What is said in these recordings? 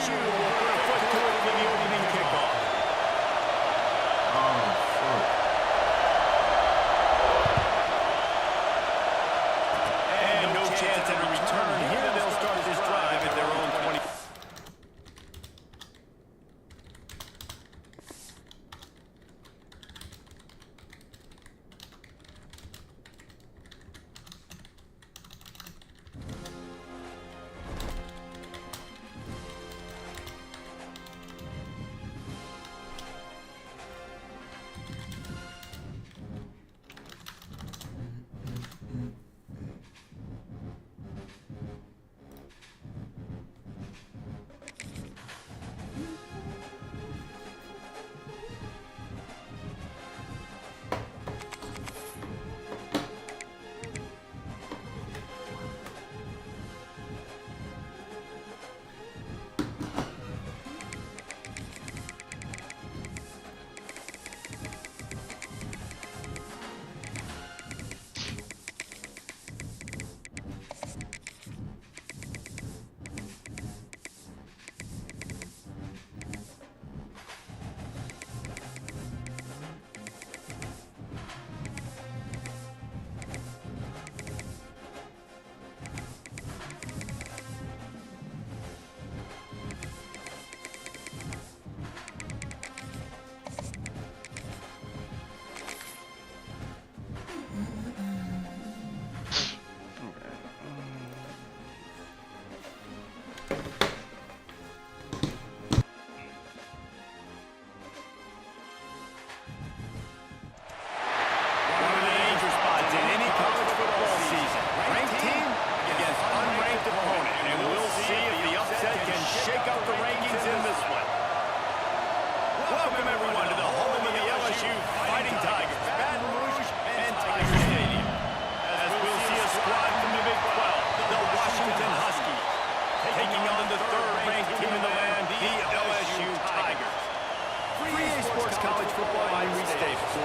LSU will put a foot to it for the opening kickoff. And no chance at a return here. They'll start this drive at their own 20.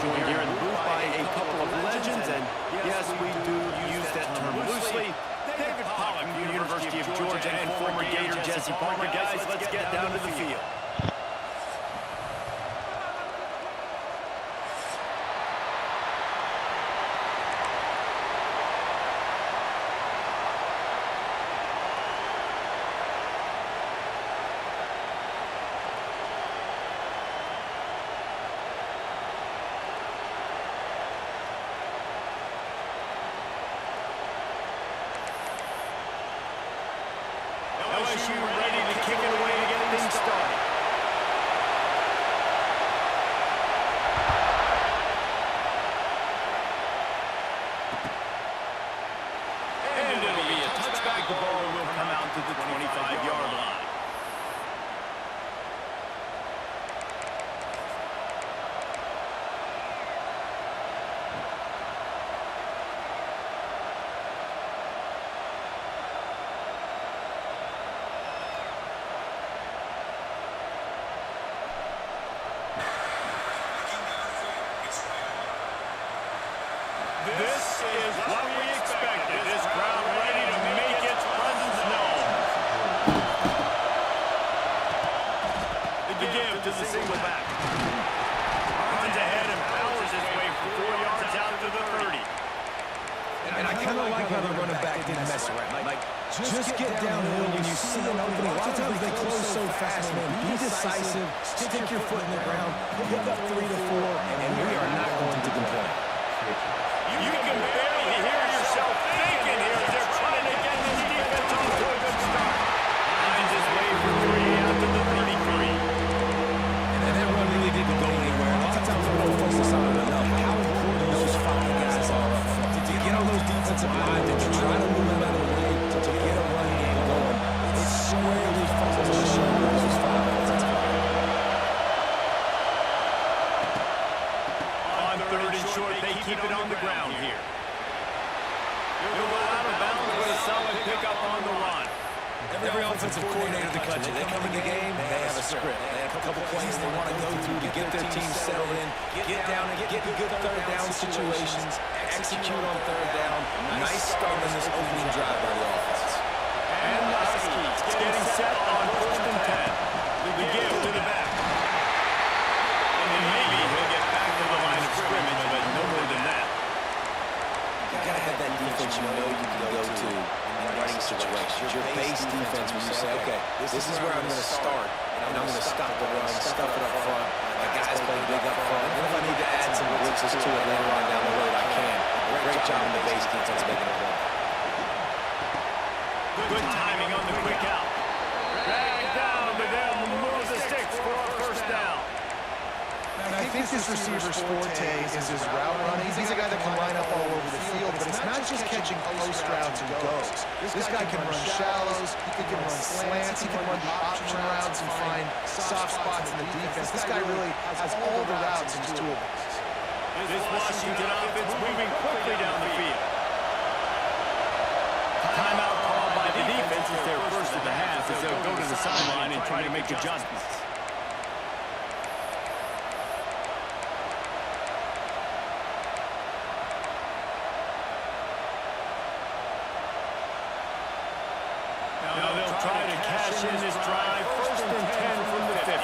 Joined here in the booth by a couple of legends, and yes, we do use that term loosely. David Pollock from the University of Georgia and former Gator Jesse Palmer. Guys, let's get down to the field. LSU ready to kick it away to get things started. And it'll be a touchback. The ball will come out to the 25-yard line. This is what we expected. This crowd ready to make its presence known. The give to the single back. Runs ahead and powers his way 4 yards out to the 30. And I kind of like how the running back didn't mess around. Like, just get downhill when you see an opening. A lot of times they close so fast, man. Be decisive. Stick your foot in the ground. Pick up 3 to 4, and we are not going to complain. You can barely hear yourself thinking here as they're trying to get this defense off to a good start. Finds his way for 3 out to the 33. And that run really didn't go anywhere. A lot of times we don't focus on it enough. How important those 5 guys are up front. To get on those defensive lines and try to move them out of the way to get a run game going. It squarely falls on the shoulders of those 5 guys. On 3rd and short, they keep it on the ground here. He'll go out of bounds with a solid pickup on the run. Every offensive coordinator in the country, they come in the game, they have a script. They have a couple plays they want to go through to get their team settled in, get down and get in good 3rd down situations, execute on 3rd down. Nice start in this opening drive by the offense. And the Huskies getting set on 1st and 10. situations. Your base defense when you say, okay, this is where I'm going to start, and I'm going to stop the run, stuff it up front. My guys play big up front. And if I need to add some blitzes to it later on down the road, I can. Great job in the base defense making a play. Good timing on the quick out. Drag down, but they'll move the sticks for a first down. I think this receiver's forte is his route running. He's a guy that can line up all over the field, but it's not just catching post routes and goes. This guy can run shallows, he can run slants, he can run the option routes and find soft spots in the defense. This guy really has all the routes in his toolbox. This Washington offense moving quickly down the field. Timeout called by the defense is their first of the half as they'll go to the sideline and try to make adjustments. Now they'll try to cash in this drive. First and 10 from the 50.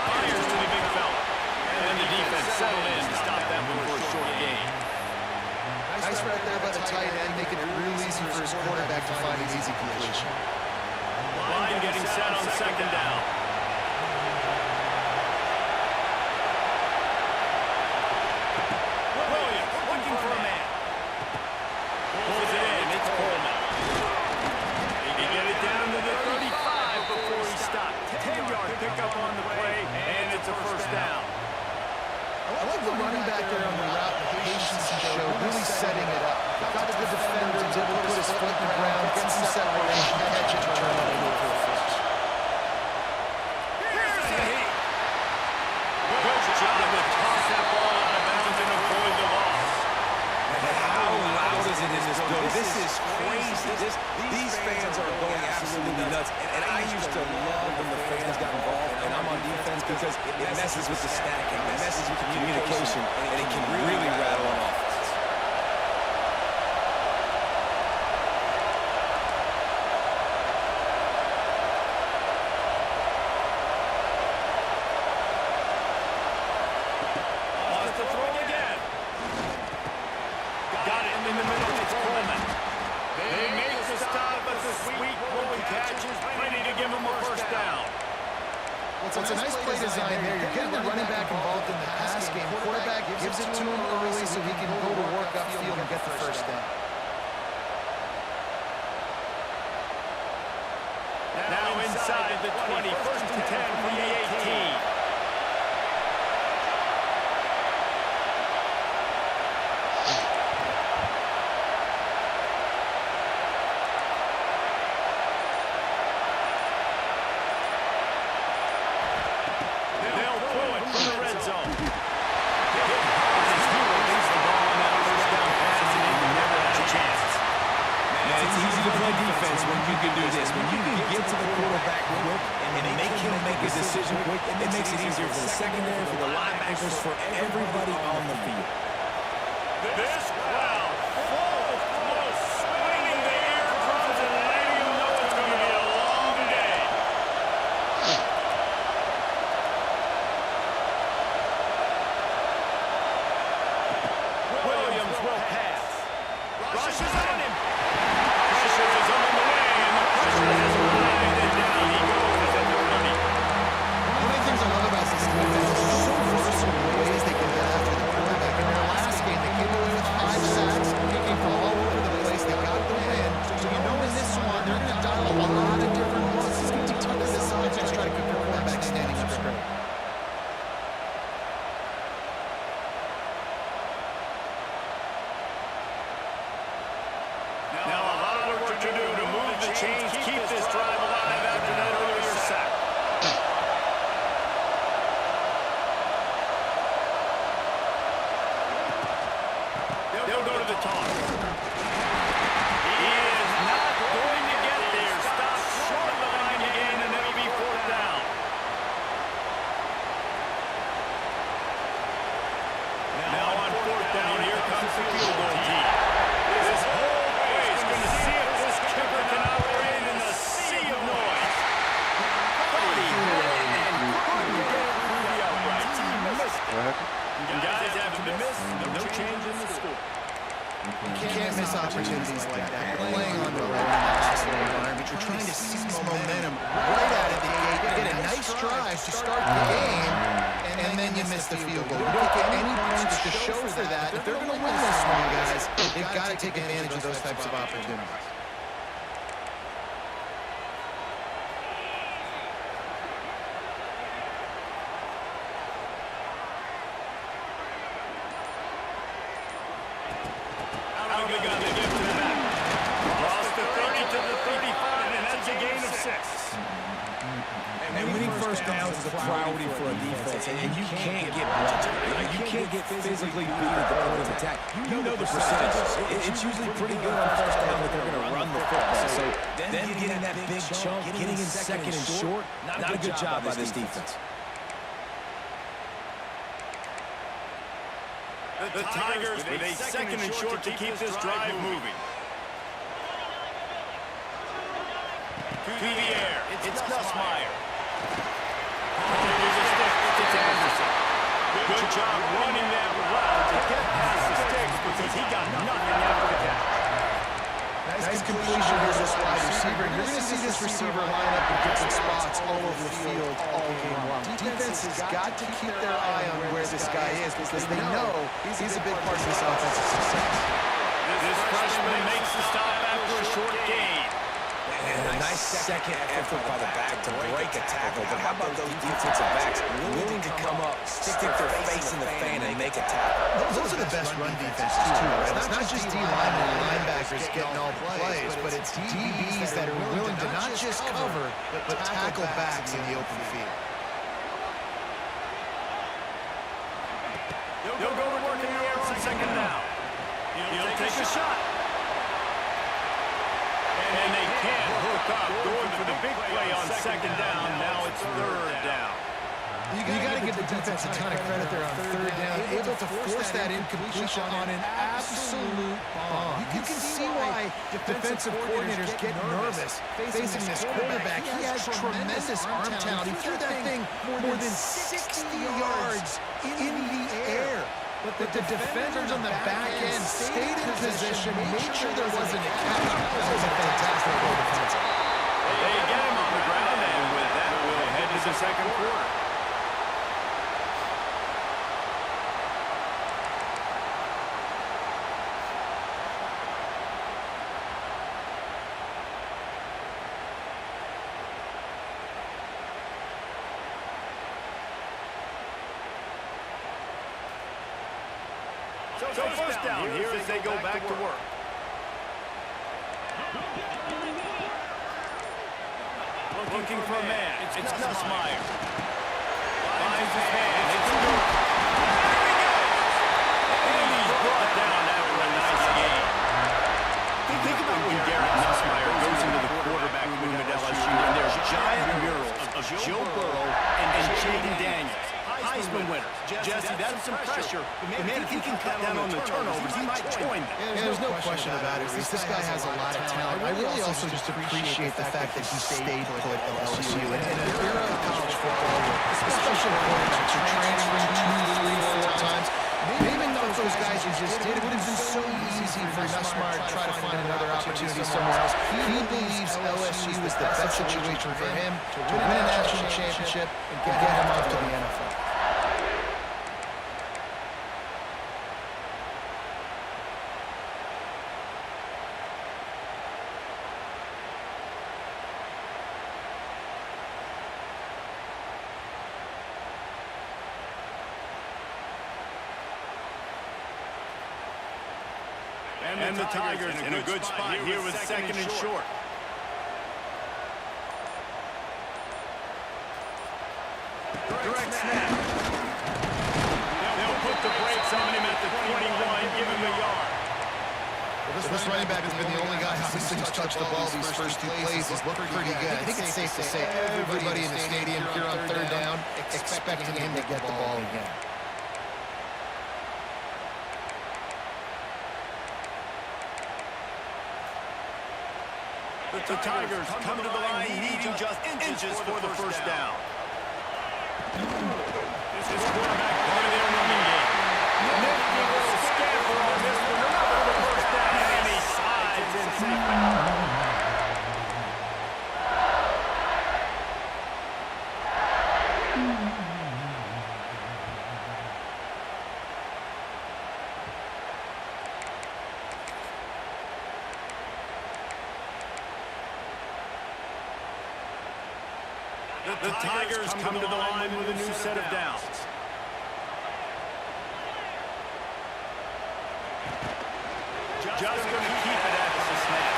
Fires to the big fella. And the defense settled in to stop that one for a short gain. Nice right there by the tight end, making it real easy for his quarterback to find an easy completion. Line getting set on second down. Williams looking for a man. Pulls it in. It's Coleman. He can get it down to the 35 before he stopped. 10-yard pickup on the play, and it's a first down. I like the running back there on the route, the patience he showed, really setting it up. Got to the defender, was able to put his foot in the ground, get some separation, catch it, turn it over for a first. Here's the heat. Good job to toss that ball out of bounds and avoid the loss. How loud is it in this building? This is crazy. These fans are going absolutely nuts. And I used to love when the fans got involved, and I'm on defense because it messes with the stacking, it messes with the communication, and it can really rattle an offense. Wants to throw again. Got it in the middle. It's Coleman. They make the stop, but the sweet rolling catch is plenty to give them a first down. Well, it's a nice play design there. You're getting the running back involved in the pass game. Quarterback gives it to him early so he can go to work upfield and get the first down. Now inside the 20, first and 10 from the 18. They'll throw it from the red zone. It's easy to play defense when you can do this. When you can get to the quarterback quick and make him make a decision quick, it makes it easier for the secondary, for the linebackers, for everybody on the field. This crowd, full flow, swinging the eardrums and letting you know it's going to be a long day. Williams will pass. Rushes on him. Pressure is on the way, and the pressure has arrived, and down he goes at the 30. One of the things I love about this defense is so versatile in the ways they can get after the quarterback. In their last game, they came away with 5 sacks, kicking from all over the place. They got the win. So you know in this one, they're going to dial a lot of different looks. It's going to be tough to decide. Just try to keep the quarterback standing up straight. Now a lot of work to do to move the chains, keep this drive alive after that earlier sack. They'll go to the toss. He is not going to get there. Stop short of the line again, and it'll be fourth down. Now on fourth down, here comes the field goal team. This whole way is going to see if this kicker can operate in a sea of noise. You can't miss opportunities like that. Playing on the road in that hostile environment, you're trying to seize momentum right out of the gate. You get a nice drive to start the game, and then you miss the field goal. You don't get any points to show for that. If they're going to win those small guys, they've got to take advantage of those types of opportunities. And winning first downs is a priority for a defense, and you can't get bludgeoned. You can't get physically beat at the point of attack. You know the percentages. It's usually pretty good on first down that they're going to run the football. So them getting that big chunk, getting in second and short, not a good job by this defense. The Tigers with a second and short to keep this drive moving. To the air. It's Nussmeier. Here's a stick. It's Anderson. Good job running that route to get past the sticks because he got nothing after the catch. Nice completion here, this wide receiver. You're going to see this receiver line up in different spots all over the field all game long. Defense has got to keep their eye on where this guy is because they know he's a big part of this offensive success. This freshman makes the stop after a short gain. And a nice second effort by the back to break a tackle. But how about those defensive backs willing to come up, stick their face in the fan, and make a tackle? Those are the best run defenses, too, right? It's not just D-linemen and linebackers getting all the plays, but it's DBs that are willing to not just cover, but tackle backs in the open field. He'll go to work in the air on second down. He'll take a shot. And they can't hook up, going for the big play on second down. Now it's third down. You got to give the defense a ton of credit there on third down, able to force that incompletion on an absolute bomb. You can see why defensive coordinators get nervous facing this quarterback. He has tremendous arm talent. He threw that thing more than 60 yards in the air. But the defenders on the back end stayed in position, made sure there wasn't a catch. This was a fantastic goal defensive. They get him on the ground, and with that, we'll head to the second quarter. So first down here as they go back to work. Looking for a man. It's Nussmeier. Finds his man. It's York. And he's brought down after a nice game. Think about when Garrett Nussmeier goes into the quarterback room at LSU and there's giant murals of Joe Burrow and Jaden Daniels. Heisman winner. Jesse, that's some pressure. But man, if he can cut down on the turnovers, he might join them. Yeah, there's no question about it. This guy has a lot of talent. I really also just appreciate the fact that he stayed put at LSU. And in an era of college football, especially quarterbacks are transferring 2, 3, 4 times. Maybe not those guys who just did. It would have been so easy for Nussmeier to try to find another opportunity somewhere else. He believes LSU is the best situation for him to win a national championship and get him off to the NFL. And the Tigers in a good spot here with second and short. Direct snap. They'll put the brakes on him at the 21, give him a yard. Well, this running back has been the only guy who's touched the ball these first 2 plays. He's looked pretty good. I think it's safe to say everybody in the stadium here on third down expecting him to get the ball again. The Tigers come to the line needing just inches for the first down. This is quarterback part of their running game. Making a little scatter on this one. Another first The Tigers come to the line with a new set of downs. Just going to keep it after the snap.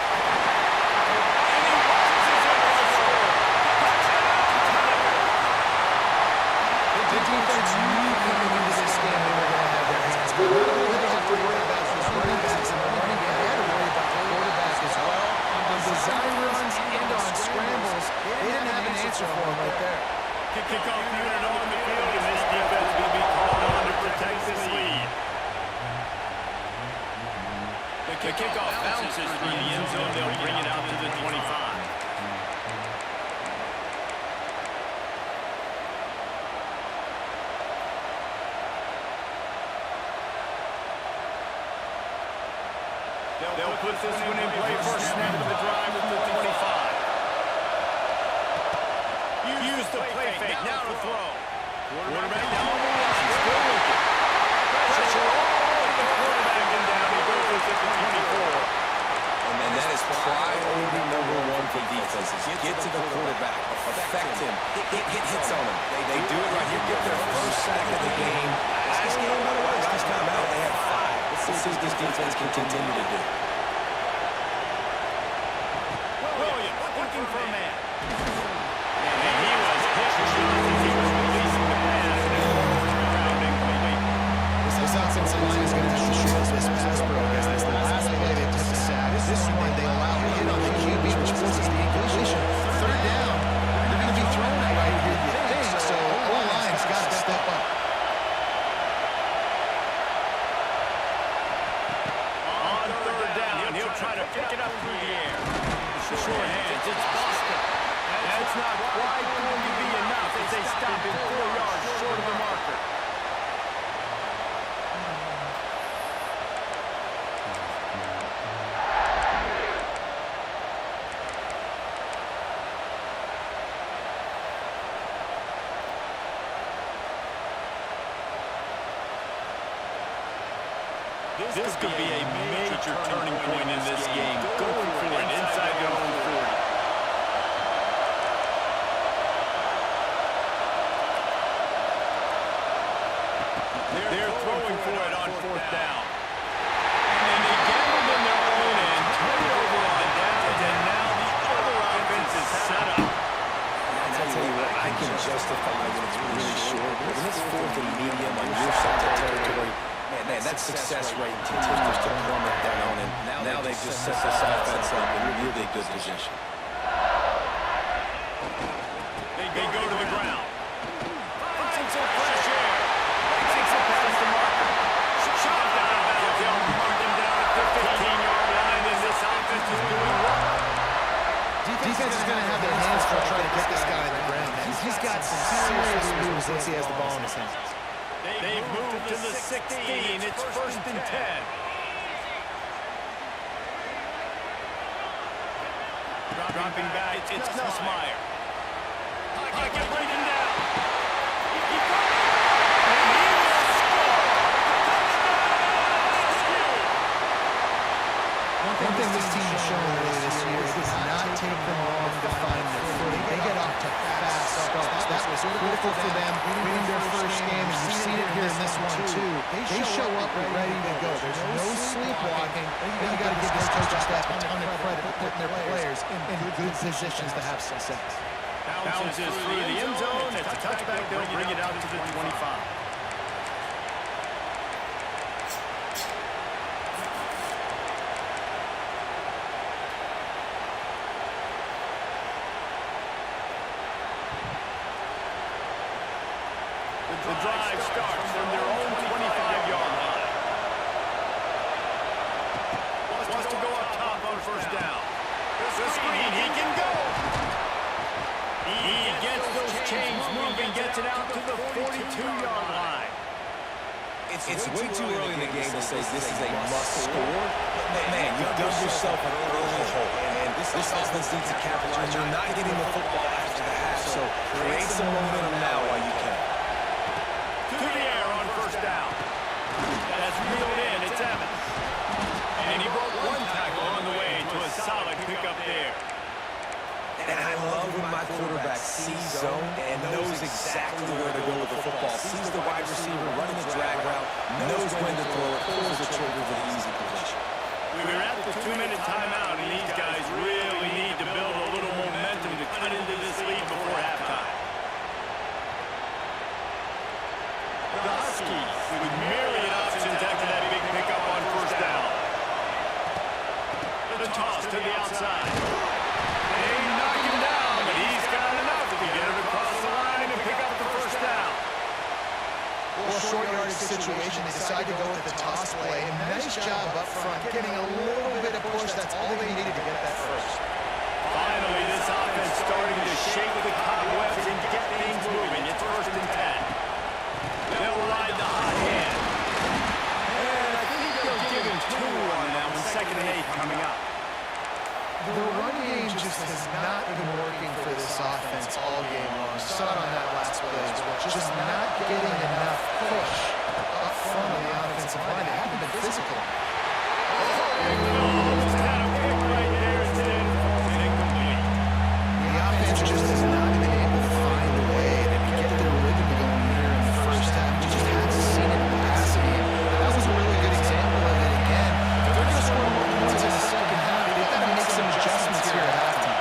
The defense knew coming into this game they were going to have their hands full. Not only did they have to worry about his running backs and the running game, they had to worry about the quarterback as well. On design runs and on scrambles, they didn't have an answer for him right there. Kickoff unit on the field, and this defense will be called on to protect this lead. The kickoff bounces through the end zone. They'll bring it out to the 25. They'll put this one in play. First snap of the drive at the 25. Use the play fake. Now to throw. Quarterback now on the rush. Still looking. Pressure all over the quarterback and down. He goes at the 24. And that is priority number one for defenses. Get to the quarterback. Affect him. Hit hits on him. They do it right here. Get their first sack of the game. Last game, by the way, last time out, they had 5. Let's see what this defense can continue to do. Williams looking for a man. And he was hit as he was releasing the pass. This offensive line is going to have to show us this pass pro against this last play they took a sack. This one they allow a hit on the QB, which forces the incompletion. Third down, they're going to be throwing it right here, you think. So O-line's got to step up. On third down, he'll try to pick it up through the air. Short hands, it's Boston. That's not quite going to be enough as they stop him 4 yards short of the marker. This could be a major turning point in this game. Going for it inside their own 40. They're throwing for it on fourth down. And they gambled in their own end, turned over on downs, and now the other offense is set up. And I tell you what, I can justify when it's really short, but when it's fourth and medium on your side of territory, man, that success rate continues to plummet down, and now they've just set this offense up in a really good position. They go to the ground. Finds some fresh air. Takes it past the marker. Shot down the battlefield. Marked him down at the 15-yard line, and this offense is doing well. Defense is going to have their hands full trying to get this guy on the ground. He's got some serious moves once he has the ball in his hands. They've moved to the 16. It's first and 10. Dropping back, it's Nussmeier. Pocket breaking down. He got it. And he will score. One thing this team has shown early this year is it does not take them long to find their footing. They get off to fast starts. That was critical for them winning their first game, and you've seen it here in this one too. They show up ready to go. There's no sleepwalking. But you got to give this coaching staff a ton of credit for putting their players in good positions to have success. Bounces through the end zone. It's a touchback. They'll bring it out to the 25. The drive starts from their own 25-yard line. Wants to go up top on first down. The screen, he can go. He gets those chains moving, gets it out to the 42-yard line. It's way too early in the game to say this is a must score. But man, you've dug yourself an early hole. And this offense needs to capitalize. You're not getting the football after the half, so create some momentum now while you can. To the air on first down. That's reeled in. It's Evans. And he broke one tackle on the way to a solid pickup there. And I love when my My quarterback sees zone and knows exactly where to go with the football. Sees the wide receiver running the drag route, knows when to throw it, pulls the trigger for the easy position. We're at the 2-minute timeout, and these guys really need to build a little momentum to cut into this lead before halftime. The Huskies with myriad options after that big pickup on first down. The toss to the outside. They knock him down, but he's got enough to get it across the line and pick up the first down. Well, short yardage situation, they decide to go with the toss play. And nice job up front, getting a little bit of push. That's all they needed to get that first. Finally, this offense starting to shake the cobwebs and get things moving. It's 1st and 10. They'll ride the hot hand. And I think they'll give him 2 on that one. 2nd and 8 coming up. The run game just has not been working for this offense all game long. Saw it on that last play as well. Just not getting enough push up front on the offensive line. They haven't been physical. Just had a pick right there instead of incomplete. The offense just has not been able to find a way to get the rhythm going here in the first half. We just haven't seen it in the past game. That was a really good example of it again. If they're going to score more points in the second half, they've got to make some adjustments here at halftime.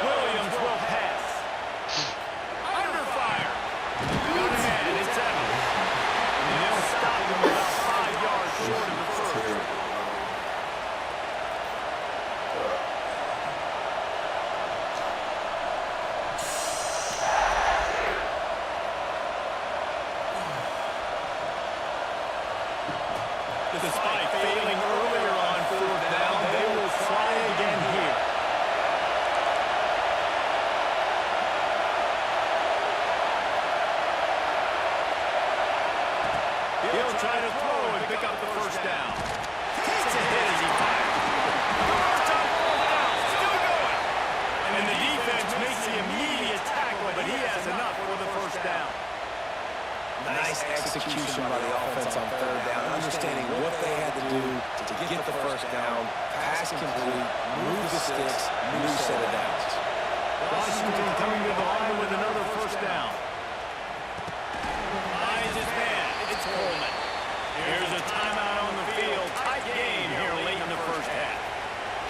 Williams will pass. Under fire. Got him in. It's out. And they'll stop him about 5 yards short of the first. Despite failing earlier on 4th down, they will try again here. He'll try to throw and pick up the first down. Takes a hit as he fires. Still going. And the defense makes the immediate tackle, but he has enough for the first down. Nice execution by the offense on 3rd down, understanding what they had to do to get the first down, pass complete, move the sticks, new set of downs. Washington coming to the line with another first down. Eyes his man. It's Coleman. Here's a timeout on the field. Tight game here late in the first half.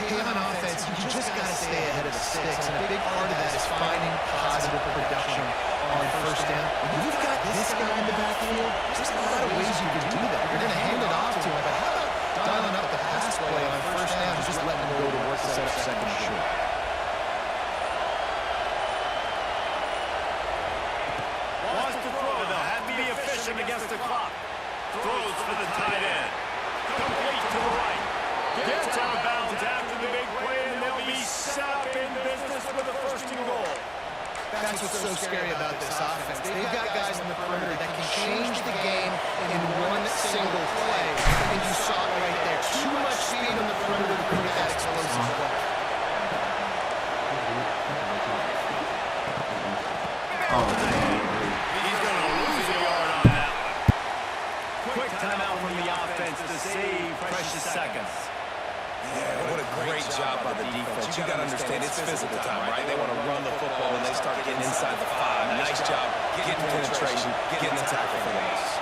Hey, on offense, you just got to stay ahead of the sticks, and a big part of that is finding positive production on first down. When you've got this guy in the backfield, there's a lot of ways you can do that. You're going to hand it off to him, but how about dialing up the pass play on first down and just letting him go to work to set up 2nd and short? Wants to throw, they'll have to be efficient against the clock. Throws for the tight end. Complete to the right. Gets out of bounds after the big play, and they'll be set up in business with a 1st and goal. That's what's so scary about this offense. They've got guys in the perimeter that can change the game in one single play. And you saw it right there. Too much speed on the perimeter to create that explosive play. He's going to lose a yard on that one. Quick timeout from the offense to save precious seconds. Yeah, what a great job by the defense. You got to understand, it's physical time, right? They want to run the football when they start getting inside the 5. Nice job getting penetration, getting the tackle for the loss.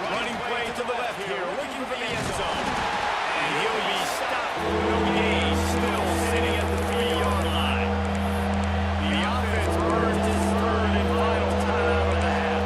Running play to the left here, looking for the end zone. And he'll be stopped for no gain, still sitting at the 3-yard line. The offense earns its 3rd and final timeout of the half.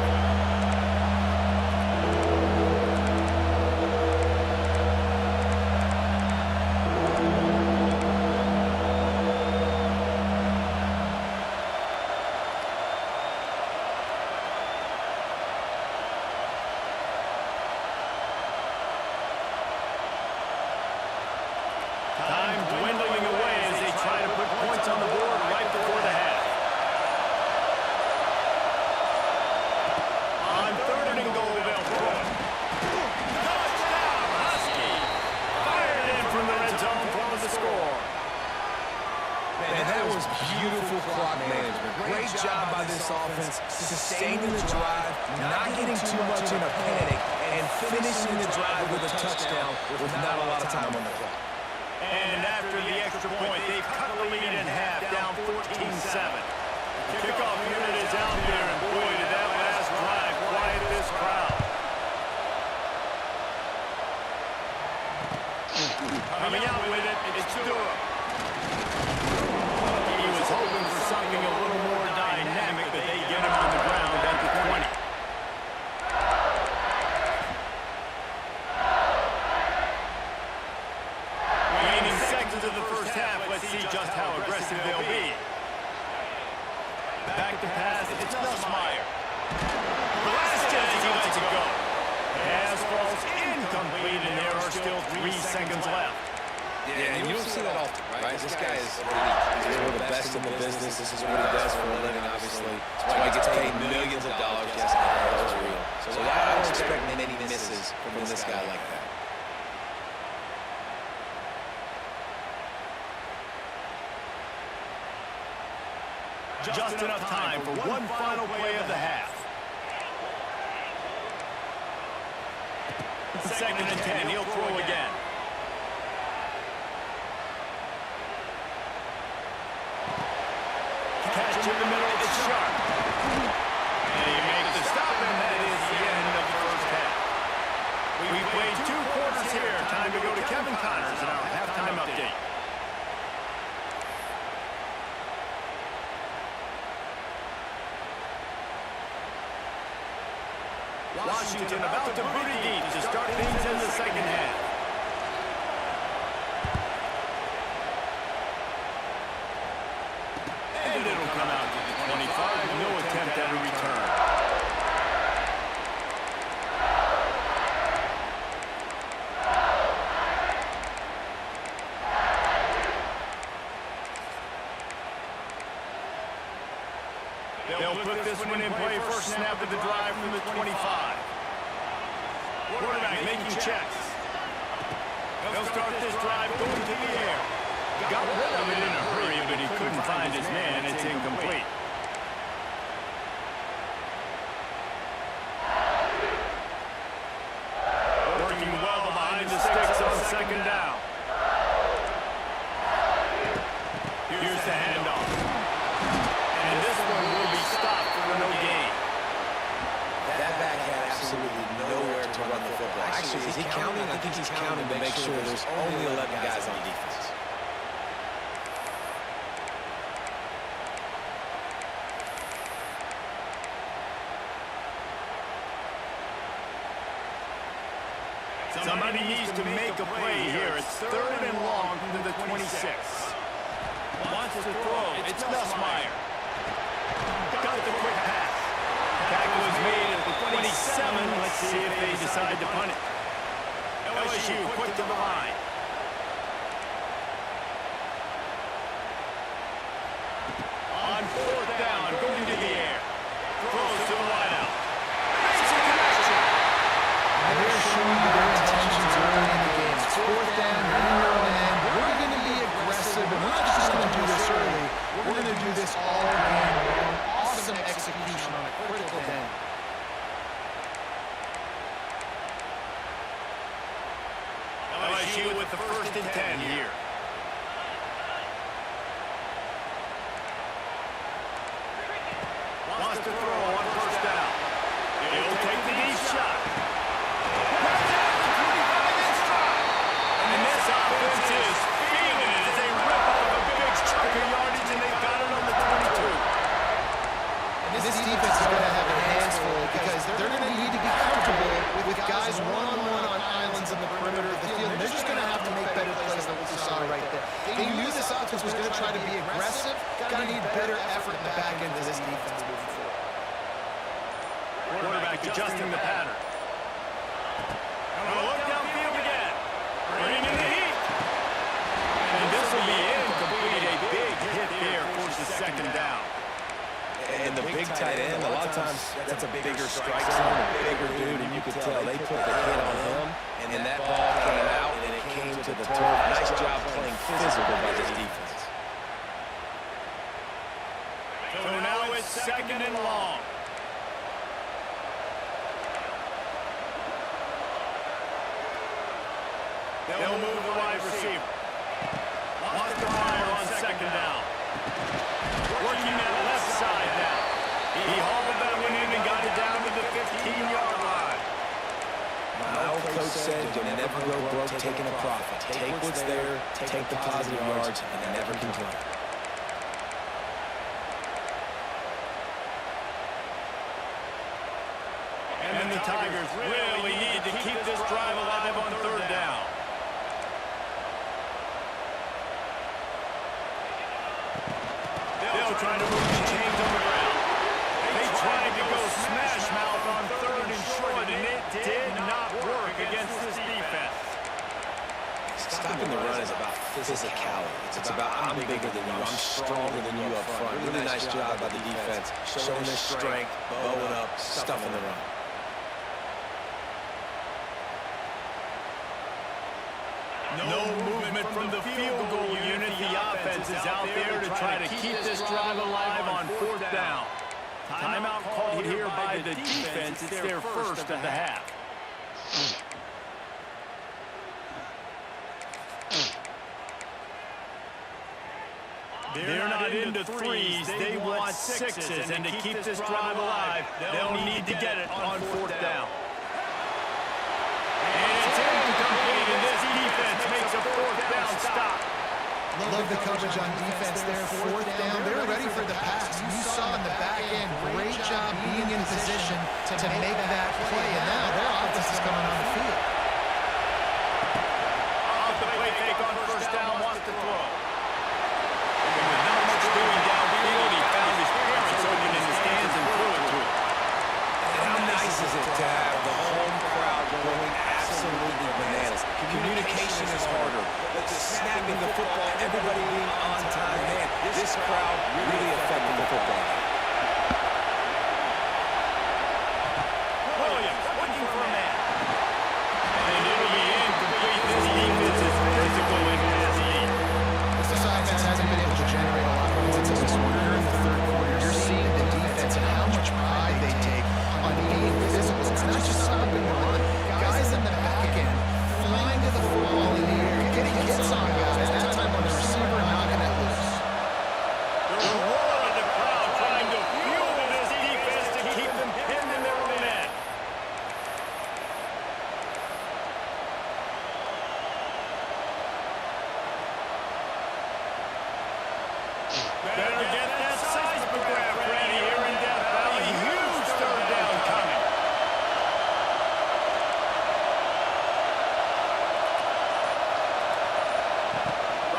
just beautiful clock management. Great job by this offense, sustaining the drive, not getting too much in a panic, and finishing the drive with a touchdown with not a lot of time on the clock. And after the extra point, they've cut the lead in half, down 14-7. The kickoff unit is out there, and boy, did that last drive quiet this crowd. Coming out with it, it's Durham. He was hoping for something a little more dynamic, but they get him on the ground at the 20. Remaining seconds of the first half, let's see just how aggressive they'll be. Back to pass, it's Nussmeier. The last chance he lets it go. Pass falls incomplete, and there are still 3 seconds left. Yeah, and you don't see that often, right? This guy is elite. He's one of the best in the business. This is what he does for a living, obviously. That's why he gets paid millions of dollars. Yes, that was real. So I don't expect many misses from this guy like that. Just enough time for one final play of the half. Second and 10, he'll throw again. Catch in the middle, it's sharp. And he makes the stop, and that is the end of the first half. We've played 2 quarters here. Time to go to Kevin Connors in our halftime update. Washington about to boot it deep to start things in the second half. And it'll come out to the 25. No attempt at a return. They'll put this one in play. First snap of the drive from the 25. Quarterback making checks. They'll start this drive going to the air. Got rid of it in a hurry, but he couldn't find his man. It's incomplete. Working well behind the sticks on second down. Here's the handoff. And this one will be stopped for no gain. That back had absolutely nowhere to run the football. Actually, is he counting? I think he's counting to make sure there's only 11 guys on defense. Somebody needs to make a play here. It's 3rd and long to the 26. Wants to throw. It's Nussmeier. Got the quick pass. Tackle is made at the 27. Let's see if they decide to punt it. LSU quick to the line. On 4th down, going to the air. Throws to the wideout. Makes a connection. They're showing you their intentions early in the game. It's 4th down, you're in your own end. We're going to be aggressive, and we're not just going to do this early. We're going to do this all game long. Awesome execution on a critical down. LSU with the 1st and 10 here. Wants to throw on 1st down. He'll take the deep shot. And this offense is feeling it as they rip off a big chunk of yardage, and they've got it on the 22. And this defense is going to have their hands full because they're going to need to be comfortable with guys one-on-one on islands in the perimeter of the field. And they're just going to have to make better plays than what we saw right there. They knew this offense was going to try to be aggressive. Got to need better effort in the back end of this defense moving forward. Quarterback adjusting the pattern. Look downfield again. Bringing in the heat. And this will be incomplete. A big hit there forces second down. And the big tight end, a lot of times that's a bigger strike zone, a bigger dude, and you could tell they put the hit on him, and that ball came out, and it came to the turf. Nice job playing physical by this defense. second and long. They'll move the wide receiver. Lost the fire on second down. Working that left side now. He hauled that one in and got it down to the 15-yard line. My old coach said you'll never go broke taking a profit. Take what's there, take the positive yards, and never complain. And the Tigers really need to keep this drive alive on third down. They'll try to move the chains on the ground. They tried to go smash mouth on third and short, and it did not work against this defense. Stopping the run is about physicality. It's about I'm bigger than you, I'm stronger than you up front. Really nice job by the defense, showing their strength, bowing up, stuffing the run. No movement from the field goal unit. The offense is out there to try to keep this drive alive on fourth down. Timeout called here by the defense. It's their first of the half. They're not into threes. They want sixes. And to keep this drive alive, they'll need to get it on fourth down. And it's incomplete, and this defense makes a fourth down stop. Love the coverage on defense there. Fourth down. They're ready for the pass. You saw in the back end, great job being in position to make that play. And now their offense is coming on the field. Off the play fake on first down, wants to throw. And with not much doing downfield, he found his parents open in the stands and threw it to him. How nice is it to have the home crowd going absolutely bananas? Communication is harder, but the snapping the football, everybody being on time, man, this crowd really affecting the football. Williams looking for a man. And it'll be incomplete. This defense is physical in his lead. This offense hasn't been able to generate a lot of points in this one. Here in the third quarter, you're seeing the defense and how much pride they take on being physical. It's not just stopping the run. Guys in the back end flying to the football in the air, getting hits on guys. That time on the receiver, knocking it loose. The roar of the crowd trying to fuel this defense to keep them pinned in their own end. Better get that seismograph ready here in Death Valley. Huge third down coming.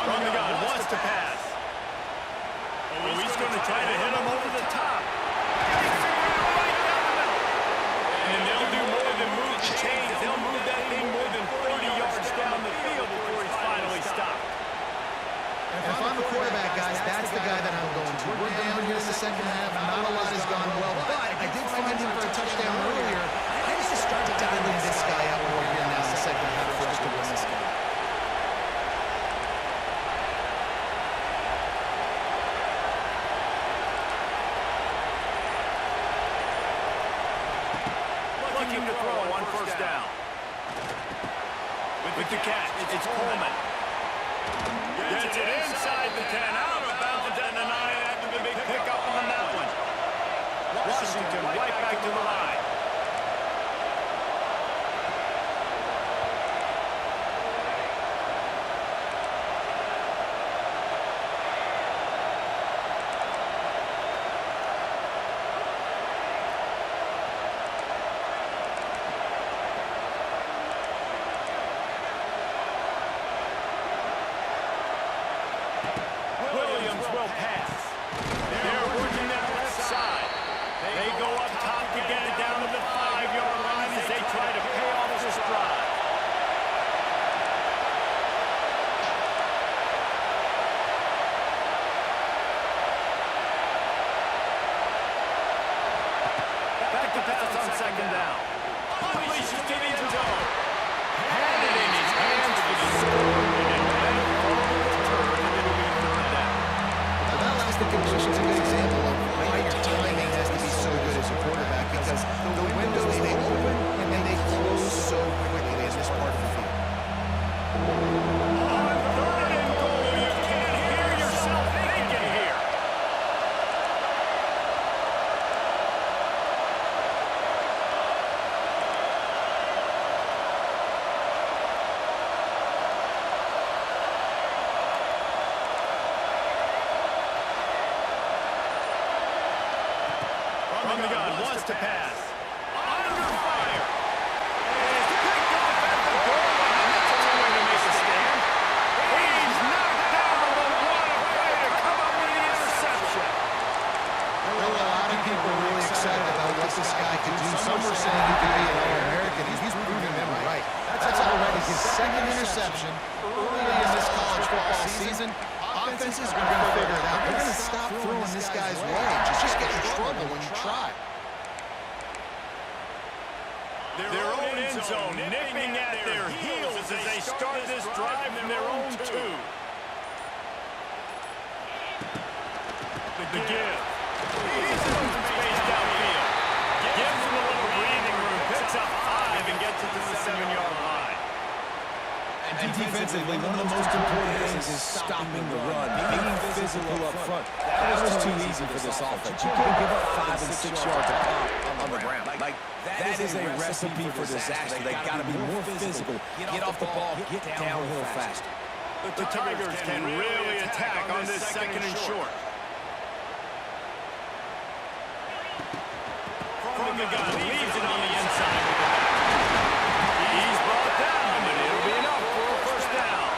From the gun, wants to pass. Oh, he's going to try to hit him over the top. And they'll do more than move the chains. They'll move that thing more than 30 yards down the field before he's finally stopped. If I'm a quarterback, guys, that's the guy that I'm going to. We're down here in the second half. Not a lot has gone well, but I did find him for a touchdown earlier. I need to start to dial this guy up more here now in the second half for us to win this game. Looking to throw on first down. With the catch, it's Coleman. Gets it inside the 10, out of bounds at the 9 after the big pickup on that one. Washington right back to the line. Williams will pass. They're working that left side. They go up top to get it down to the 5-yard line as they try to pay off this drive. Back to pass on second down. Unleashes to the end zone. Had it in his hands for the score. That elastic condition is a good example of why you're tying wants to pass. Under fire. And it's picked off at the goal line. That's a way to make a stand. He's knocked down, but what a way to come up with the interception. There were a lot of people really excited about what this guy could do. Some were saying he could be an All-American. He's proving them right. That's already his second interception early in this college football season. Offenses are going to figure it out. They're going to stop throwing this guy's way. Just get in trouble when you try. Their own end zone nipping at their heels as they start this drive from their own 2. The give. He's in open space downfield. Gives him a little breathing room. Picks up 5 and gets it to the 7-yard line. And defensively, one of the most important things is stopping the run, being physical up front. That was too easy for this offense. You can't give up 5 and 6 yards a pop on the ground. Like, that is a recipe for disaster. They got to be more physical, get off the ball, get downhill fast. The Tigers can really attack on this 2nd and short. From the gun, leaves it on the inside. He's brought down, and it'll be enough for a first down.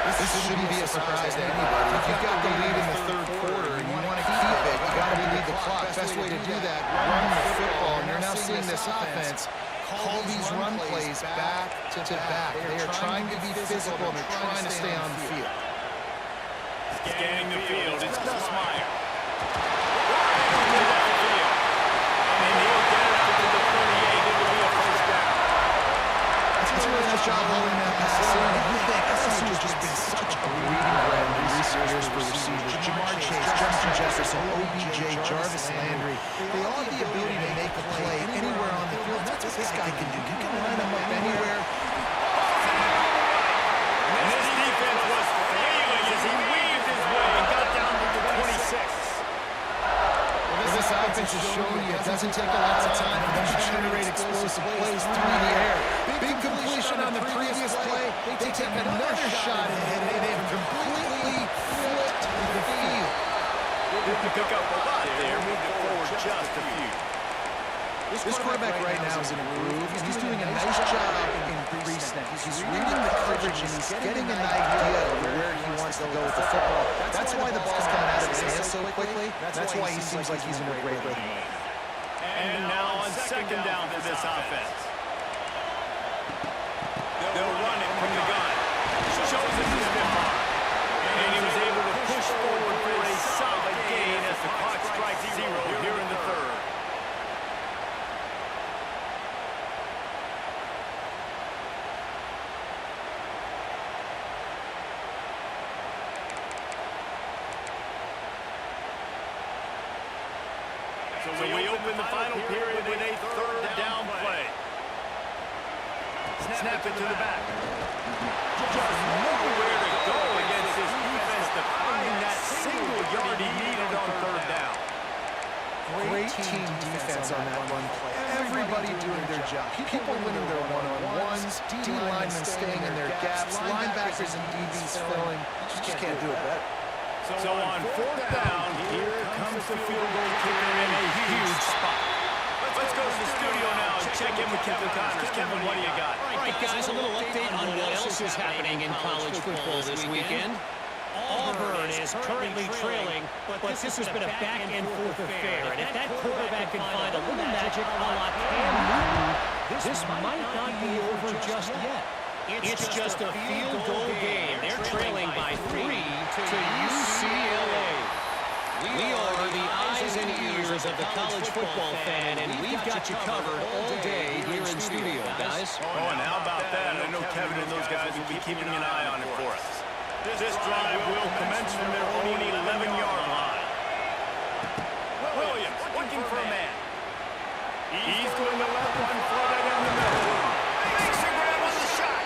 This shouldn't be a surprise to anybody. If you've got the lead in the 3rd quarter and you want to keep it, you got to lead the clock. Best way to do that, run the football. And you're now seeing this offense call these run plays back to back. They are trying to be physical, and they're trying to stay on the field. Scanning the field, it's Nussmeier. It's a really nice job holding that pass in. LSU has just been such a breeding ground in recent years for receivers. Jamar Chase, Justin Jefferson, OBJ, Jarvis Landry. They all have the ability to make a play anywhere on the field. That's what this guy can do. You can line him up anywhere. And this defense was flailing as he weaved his way and got down to the 26. This offense is showing you it doesn't take a lot of time for them to generate explosive plays through the air. Big completion on the previous play. They take another shot ahead, and they've completely flipped the field. Didn't pick up a lot there, moved it forward just a few. This quarterback right now is in a groove. He's doing a nice job in pre-snap. He's reading the coverage, and he's getting an idea of where he wants to go with the football. That's why the ball's coming out of his hands so quickly. That's why he seems like he's in a great rhythm. And now on 2nd down for this offense. They'll run it from the gun. Shows us his stiff arm. And he was able to push forward for a solid gain as the clock strikes 0 here in the 3rd. So we open the final period with a 3rd down play. Snap it to the back. Just nowhere to go against his defense, defending that single yard he needed on 3rd down. Great team defense on that run play. Everybody doing their job. People winning their one-on-ones, D-linemen staying in their gaps, linebackers and DBs filling. You just can't do it better. So on 4th down, here comes the field goal kicker in a huge spot. Let's go to the studio now and check in with Kevin Connors. Kevin, what do you got? All right, guys, a little update on what else is happening in college football this weekend. Auburn is currently trailing, but this has been a back-and-forth affair. And if that quarterback can find a little magic a la Cam Newton, this might not be over just yet. It's just a field goal game. They're trailing by 3 to UCLA. We are the eyes and ears of the college football fan, and we've got you covered all day here in studio, guys. Oh, and how about that? I know Kevin and those guys will be keeping an eye on it for us. This drive will commence from their own 11-yard line. Williams looking for a man. He's doing the left one, throw that down the middle. Makes a grab on the shot.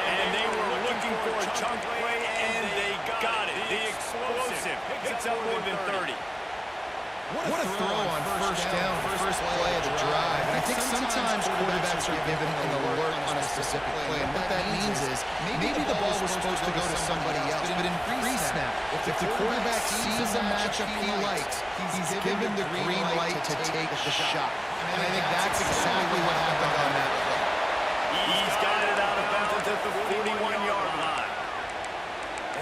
And they were looking for a chunk play, and they got it. The explosive picks up more than 30. What a throw on 1st down, first play of the drive. And I think sometimes quarterbacks are given an alert on a specific play. And what that means is maybe the ball was supposed to go to somebody else, but in pre-snap, If the quarterback sees a matchup he likes, he's given the green light to take the shot. And I think that's exactly what happened on that play. He's got it out of bounds at the 41-yard line.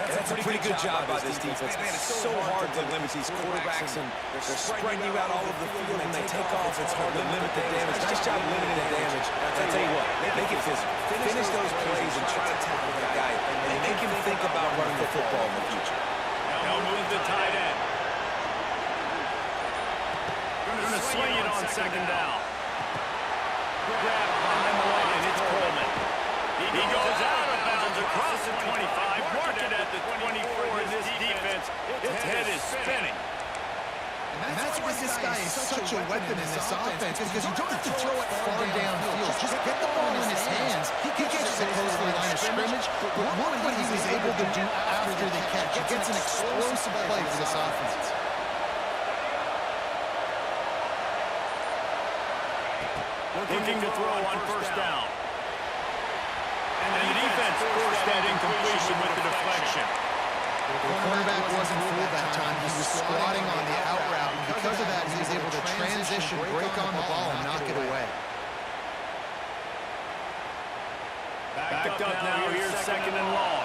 That's a pretty good job by this defense. Man, it's so hard to limit these quarterbacks, and they're spreading you out all over the field, and they take off. It's hard to limit the damage. Nice job limiting the damage. I'll tell you what, make it physical. Finish those plays and try to tackle that guy, and make him think about running the football in the future. Now move the tight end. Going to swing it on second down. Grab behind the line, it's Coleman. He goes out of bounds across the 25, marked it at the 24. In this defense, its head is spinning. And that's why this guy is such a weapon in this offense, because you don't have to throw it far downfield. Just get the ball in his hands. He gets it close to the line of scrimmage, but look what he was able to do after the catch. It gets an explosive play for this offense. Looking to throw on first down. And the defense forced that incompletion with the deflection. The cornerback wasn't fooled that time. He was squatting on the out route, and because of that, he was able to transition, break on the ball, and knock it away. Backed up now, here's second and long.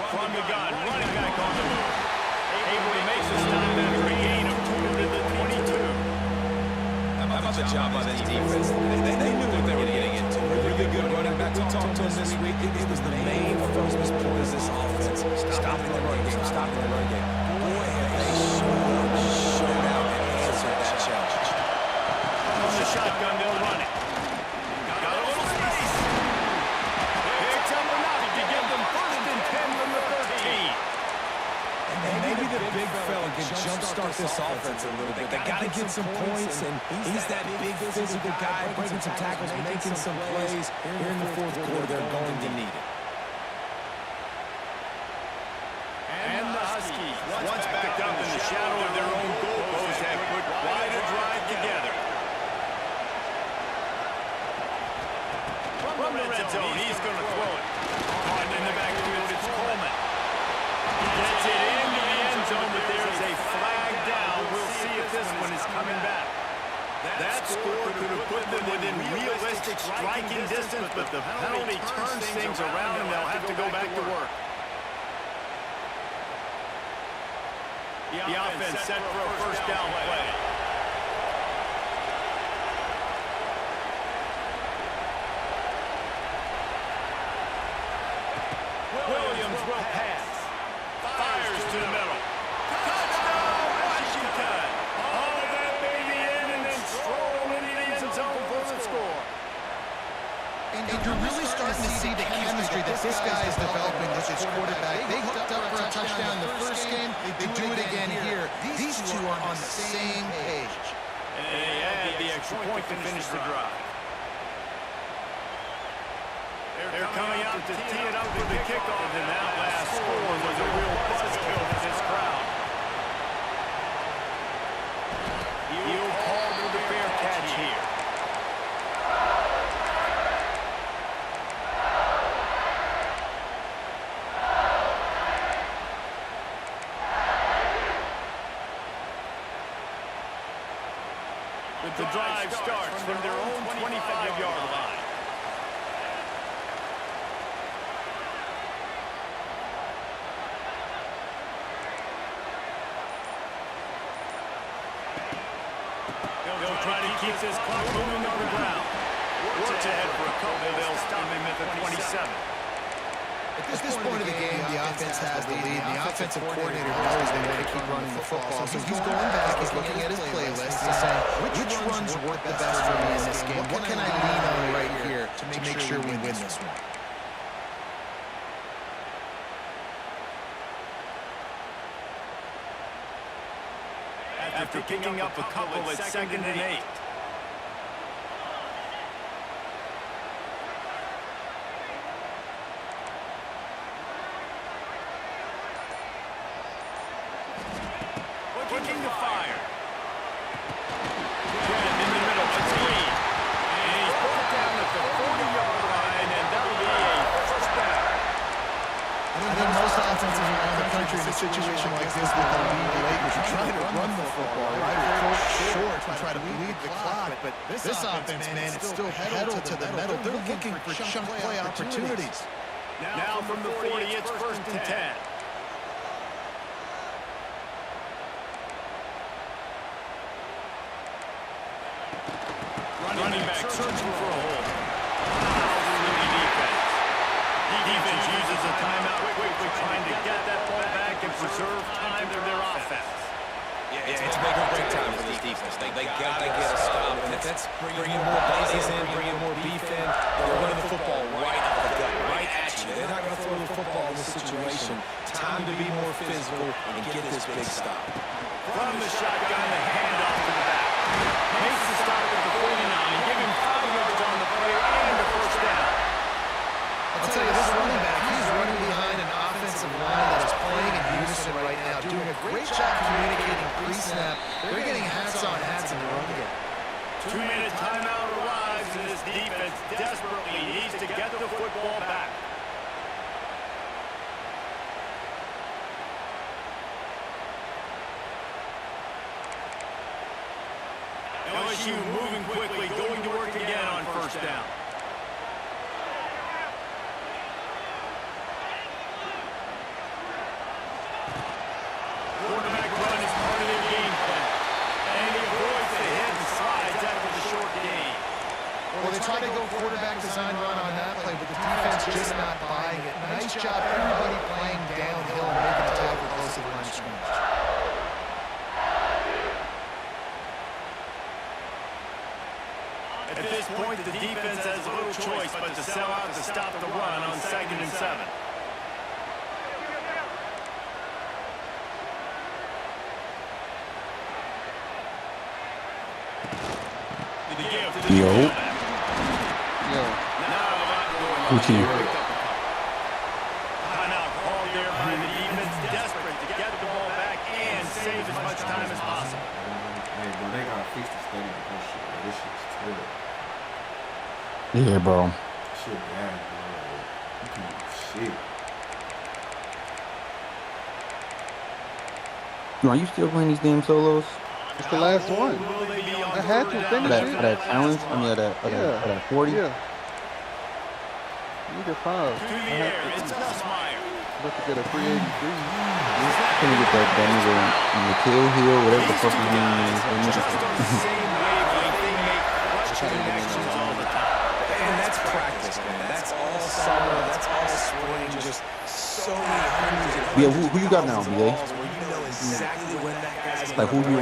From the gun, running back on the move. Able to make the stop after a gain of 2 to the 22. How about the job by this defense? They knew what they were getting into. Really good running back. We talked to him this week. It was the main focus point of this offense. Stopping the run game. Stopping the run game. Boy, have they showed out and answered that challenge. From the shotgun, they'll run it. Got a little space. Picks up enough to give them first and 10 from the 13. And maybe the big fella can jumpstart this offense a little bit. They got to get some points, and he's that big physical guy, breaking some tackles, making some plays. Here in the fourth quarter, they're going to need it. And the Huskies, once backed up in the shadow of their own goal post, have put quite a drive together. From the red zone, he's going to throw it. On in the backfield, it's Coleman. Gets it into the end zone, but there's a flag down. We'll see if this one is coming back. That score could have put them within realistic striking distance, but the penalty turns things around, and they'll have to go back to work. The offense set for a first down play. Williams will pass. Fires to the middle. Touchdown, Washington! All that baby in and then throw in the end zone for the score. And you're really starting to see the chemistry that this guy is developing with his quarterback. They hooked up for a touchdown in the first game. They do it again here. These two are on the same page. And they add the extra point to finish the drive. They're coming out to tee it up for the kickoff, and that last score was a real buzzkill for this crowd. He'll call for the fair catch here. The drive starts from their own 25-yard line. They'll try to keep this clock moving on the ground. Works ahead for a couple. They'll stop him at the 27. At this point of the game, the offense has the lead. The offensive coordinator knows they want to keep running the football. So he's going back, he's looking at his playlist and saying, which runs work the best for me in this game? What can I lean on right here to make sure we win this one? After picking up a couple at 2nd and 8. Looking to fire. In the middle, it's Lee. And he's brought down at the 40-yard line, and that'll be a first down. This offense, man, it's still pedal to the metal. They're looking for chunk play opportunities. Now from the 40, it's 1st and 10. Running back searching for a hole. Defense uses a timeout quickly, trying to get that ball back and preserve time for their offense. Yeah, it's make or break time for this defense. They got to get a stop, and if that's bringing more bodies in, bringing more beef in, they're running the football right out of the gut, right at you. They're not going to throw the football in this situation. Time to be more physical and get this big stop. From the shotgun, the handoff to the back. Makes the stop at the 49, giving 5 yards on the play and the first down. I'll tell you, this running back, he's running behind an offensive line that is playing in unison right now, doing a great job communicating pre-snap. They're getting hats on hats in the run game. 2-minute timeout arrives, and this defense desperately needs to get the football back. LSU moving quickly, going to work again on first down. Quarterback run is part of their game plan. And he avoids the hit and slides after the short gain. Well, they tried to go quarterback design run on that play, but the defense just not buying it. Nice job, everybody playing downhill and making a tackle close to the line of scrimmage. At this point, the defense has little choice but to sell out to stop the run on 2nd and 7. Yo. Gucci. Timeout called there by the defense, desperate to get the ball back and save as much time as possible. Hey, bro, they gotta fix the study with this shit. This shit's terrible. Yeah, bro. Shit bad, bro. You can't do shit. Are you still playing these damn solos? It's the last one. I had to finish it. For that challenge? I mean, for that 40? Yeah. Need a 5. To the air, it's Nussmeier. About to get a 383. Can you get that Daniel in the tail heel, whatever the fuck his name is? And that's practice, man. That's all summer. That's all spring. Just so many hundreds of Yeah, who you got now, BA? where you know exactly when that guy's Like, who you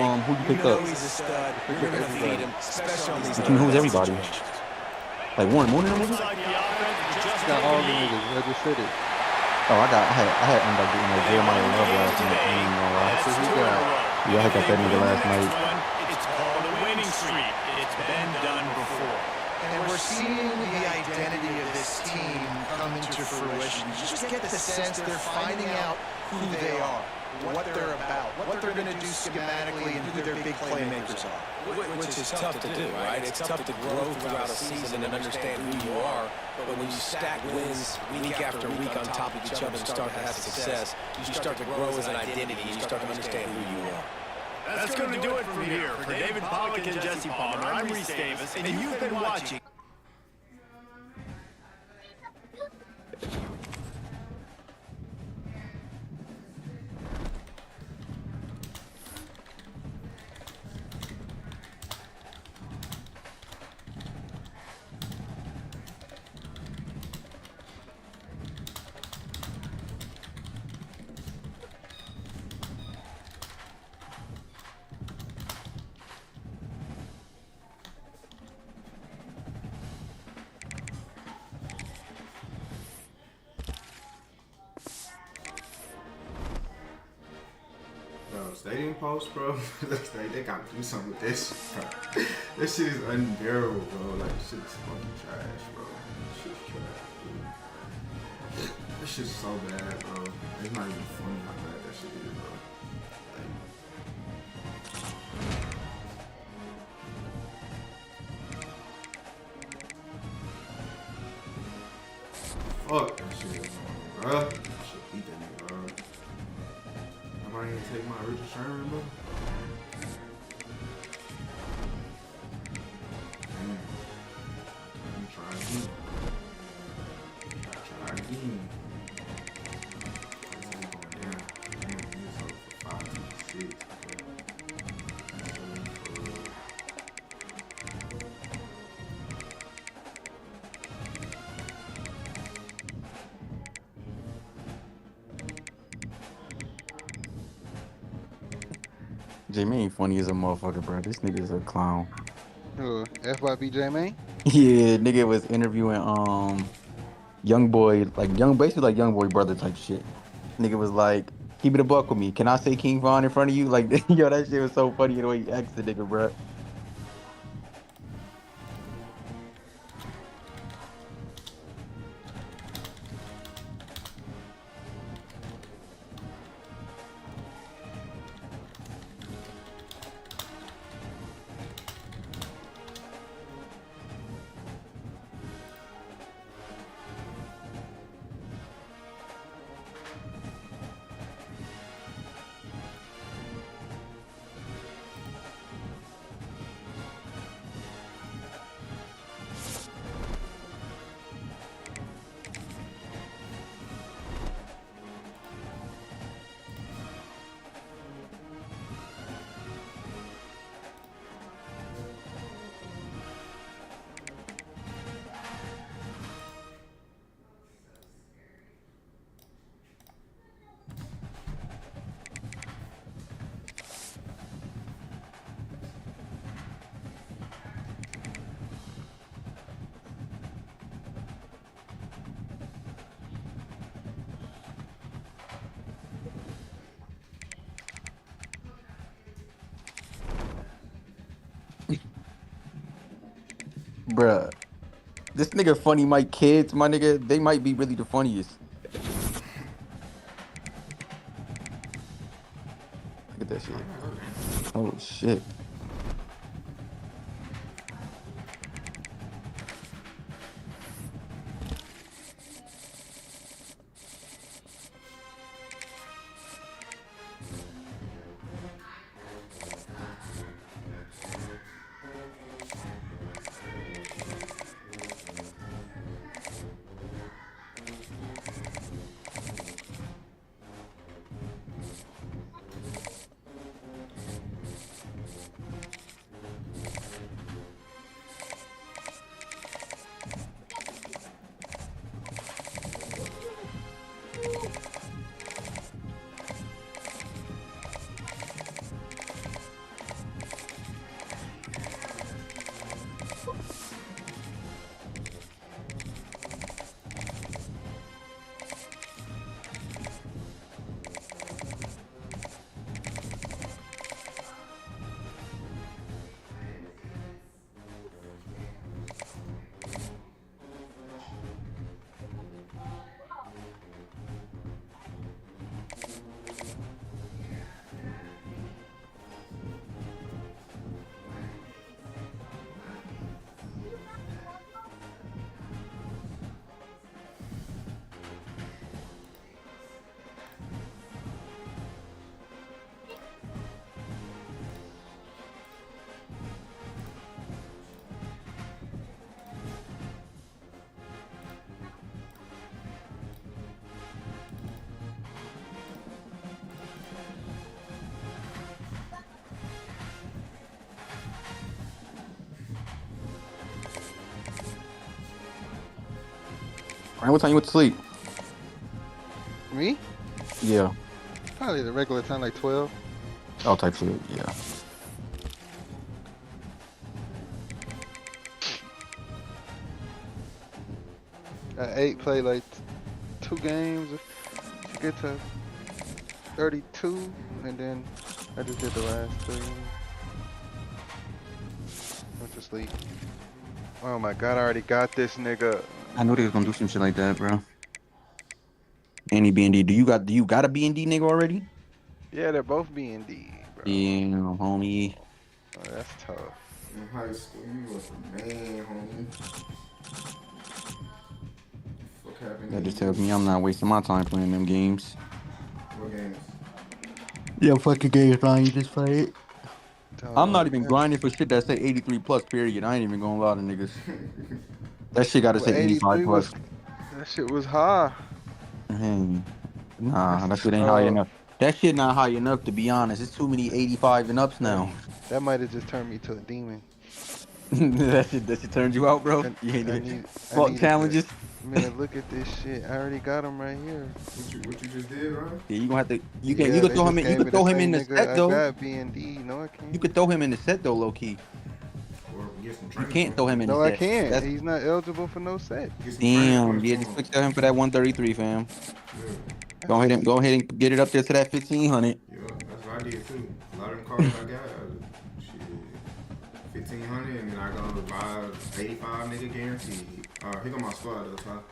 picked up? he's a stud. You're gonna feed him, especially on these. Between who's everybody? Like Warren Moon and them? Got all the niggas. I just said it. Oh, I had ended up getting like Jeremiah Love last night. I ain't gonna lie. So who got? Yeah, I got that nigga last night. It's called a winning streak. It's been done before. And we're seeing the identity of this team come into fruition. You just get the sense they're finding out who they are, what they're about, what they're going to do schematically, and who their big playmakers are. Which is tough to do, right? It's tough to grow throughout a season and understand who you are. But when you stack wins week after week on top of each other and start to have success, you start to grow as an identity and you start to understand who you are. That's going to do it from here. For David Pollock and Jesse Palmer, I'm Reese Davis, and you've been watching. Stadium post, bro. They gotta do something with this shit, bro. This shit is unbearable, bro. Like, this shit is fucking trash, bro. This shit's trash, dude. This shit's so bad, bro. It's not even funny how bad that shit is, bro. Fuck that shit, bro. I should beat that nigga, bro. I'm not even take my Richard Sherman, bro. J-Man ain't funny as a motherfucker, bro. This nigga is a clown. FYBJ man. Yeah, nigga was interviewing young boy, like young, basically like young boy brother type shit. Nigga was like, keep it a buck with me. Can I say King Von in front of you? Like, yo, that shit was so funny the way he asked the nigga, bro. Bruh. This nigga funny Mike kids, my nigga, they might be really the funniest. Look at that shit. Oh shit. Ryan, what time you went to sleep? Me? Yeah. Probably the regular time, like 12. Oh, type shit, yeah. At 8, play like 2 games to get to 32, and then I just did the last 3. Went to sleep. Oh my god, I already got this nigga. I knew they was gonna do some shit like that, bro. Any B&D. Do you got a B&D nigga already? Yeah, they're both B&D, bro. Yeah, homie. Oh, that's tough. In high school, you was the man, homie. Fuck happened That to just you? tells me I'm not wasting my time playing them games. What games? Yeah, fucking games, man. You just play it. I'm not Dog, even man. grinding for shit that say 83 plus, period. I ain't even gonna lie to niggas. That shit gotta But say 85 83 plus. was, that shit was high. Hey, nah, That's that shit ain't high tough. enough. That shit not high enough, to be honest. It's too many 85 and ups That, now. that might have just turned me to a demon. That shit turned you out, bro. I, You ain't I even need, I fuck needed that. challenges. Man, look at this shit. I already got him right here. What you just did, right? Yeah, you gonna have to. You Yeah, can they throw him just in. You gave can me throw him same in the nigga set I though. got B&D. No, I can't. You could throw him in the set though, low key. Or get some You training. can't throw him in No, the I set. can't. That's He's not eligible for no set. Get some training damn. points Yeah, for just him. quick tell him for that 133, fam. Yeah. Go ahead and get it up there to that 1500. Yeah, that's what I did too. A lot of them cars I got, shit, 1500, and then I go buy 85 nigga guaranteed. Here go my squad though, so.